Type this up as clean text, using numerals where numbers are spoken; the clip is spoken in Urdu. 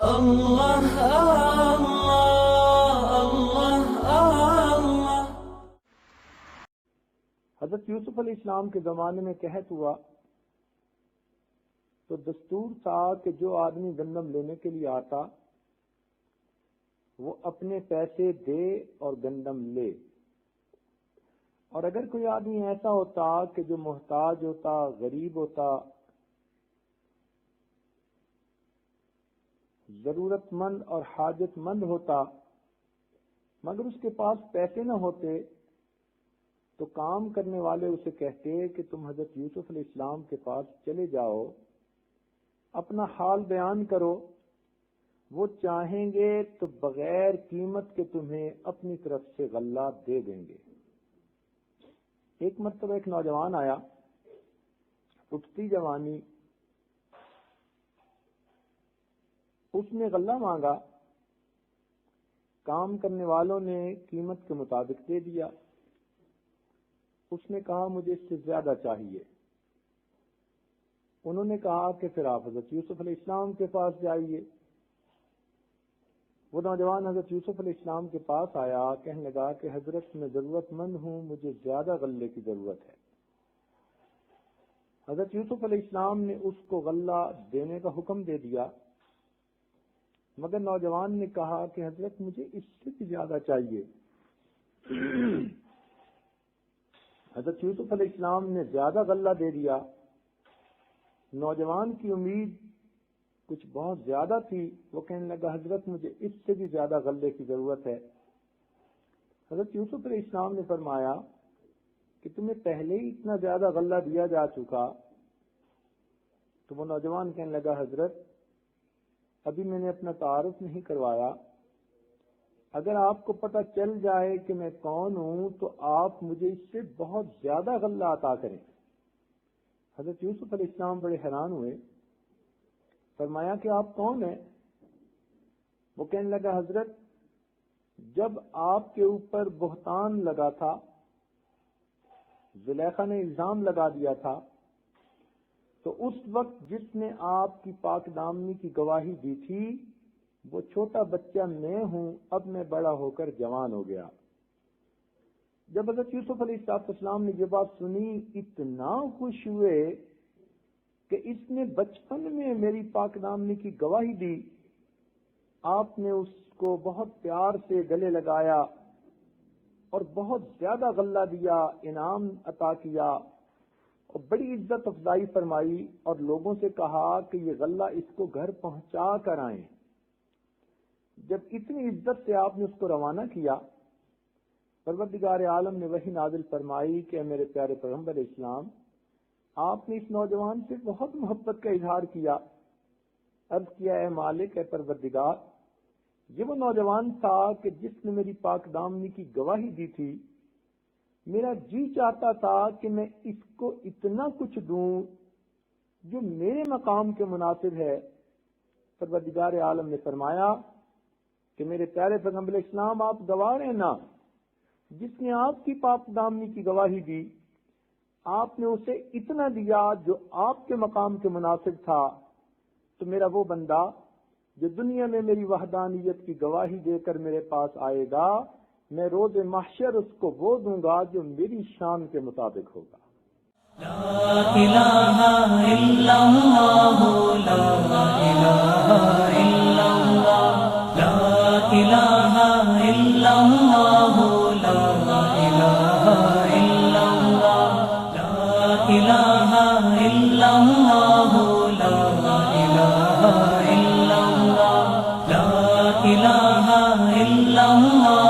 اللہ اللہ اللہ۔ حضرت یوسف علیہ السلام کے زمانے میں قحط ہوا تو دستور تھا کہ جو آدمی گندم لینے کے لیے آتا وہ اپنے پیسے دے اور گندم لے، اور اگر کوئی آدمی ایسا ہوتا کہ جو محتاج ہوتا، غریب ہوتا، ضرورت مند اور حاجت مند ہوتا، مگر اس کے پاس پیسے نہ ہوتے، تو کام کرنے والے اسے کہتے کہ تم حضرت یوسف علیہ السلام کے پاس چلے جاؤ، اپنا حال بیان کرو، وہ چاہیں گے تو بغیر قیمت کے تمہیں اپنی طرف سے غلہ دے دیں گے۔ ایک مرتبہ ایک نوجوان آیا، اٹھتی جوانی، اس نے غلہ مانگا، کام کرنے والوں نے قیمت کے مطابق دے دیا، اس نے کہا مجھے اس سے زیادہ چاہیے۔ انہوں نے کہا کہ پھر آپ حضرت یوسف علیہ السلام کے پاس جائیے۔ وہ نوجوان حضرت یوسف علیہ السلام کے پاس آیا، کہنے لگا کہ حضرت میں ضرورت مند ہوں، مجھے زیادہ غلے کی ضرورت ہے۔ حضرت یوسف علیہ السلام نے اس کو غلہ دینے کا حکم دے دیا، مگر نوجوان نے کہا کہ حضرت مجھے اس سے بھی زیادہ چاہیے۔ حضرت یوسف علیہ السلام نے زیادہ غلہ دے دیا۔ نوجوان کی امید کچھ بہت زیادہ تھی، وہ کہنے لگا حضرت مجھے اس سے بھی زیادہ غلے کی ضرورت ہے۔ حضرت یوسف علیہ السلام نے فرمایا کہ تمہیں پہلے ہی اتنا زیادہ غلہ دیا جا چکا۔ تو وہ نوجوان کہنے لگا حضرت ابھی میں نے اپنا تعارف نہیں کروایا، اگر آپ کو پتہ چل جائے کہ میں کون ہوں تو آپ مجھے اس سے بہت زیادہ غلہ عطا کریں۔ حضرت یوسف علیہ السلام بڑے حیران ہوئے، فرمایا کہ آپ کون ہیں؟ وہ کہنے لگا حضرت جب آپ کے اوپر بہتان لگا تھا، زلیخا نے الزام لگا دیا تھا، تو اس وقت جس نے آپ کی پاک دامنی کی گواہی دی تھی وہ چھوٹا بچہ میں ہوں، اب میں بڑا ہو کر جوان ہو گیا۔ جب حضرت یوسف علیہ السلام نے یہ بات سنی، اتنا خوش ہوئے کہ اس نے بچپن میں میری پاک دامنی کی گواہی دی۔ آپ نے اس کو بہت پیار سے گلے لگایا اور بہت زیادہ غلہ دیا، انعام عطا کیا اور بڑی عزت افزائی فرمائی، اور لوگوں سے کہا کہ یہ غلہ اس کو گھر پہنچا کر آئیں۔ جب اتنی عزت سے آپ نے اس کو روانہ کیا، پروردگار عالم نے وحی نازل فرمائی کہ میرے پیارے پیغمبر علیہ السلام آپ نے اس نوجوان سے بہت محبت کا اظہار کیا۔ عرض کیا اے مالک، اے پروردگار، یہ وہ نوجوان تھا کہ جس نے میری پاک دامنی کی گواہی دی تھی، میرا جی چاہتا تھا کہ میں اس کو اتنا کچھ دوں جو میرے مقام کے مناسب ہے۔ پروردگار عالم نے فرمایا کہ میرے پیارے پیغمبر علیہ السلام آپ گواہ ہیں نا، جس نے آپ کی پاک دامنی کی گواہی دی، آپ نے اسے اتنا دیا جو آپ کے مقام کے مناسب تھا، تو میرا وہ بندہ جو دنیا میں میری وحدانیت کی گواہی دے کر میرے پاس آئے گا، میں روز محشر اس کو وہ دوں گا جو میری شان کے مطابق ہوگا۔ لا الہ الا اللہ، لا الہ الا اللہ، لا الہ الا اللہ، لا الہ الا اللہ، لا الہ الا اللہ، لا الہ الا اللہ، لا الہ الا اللہ۔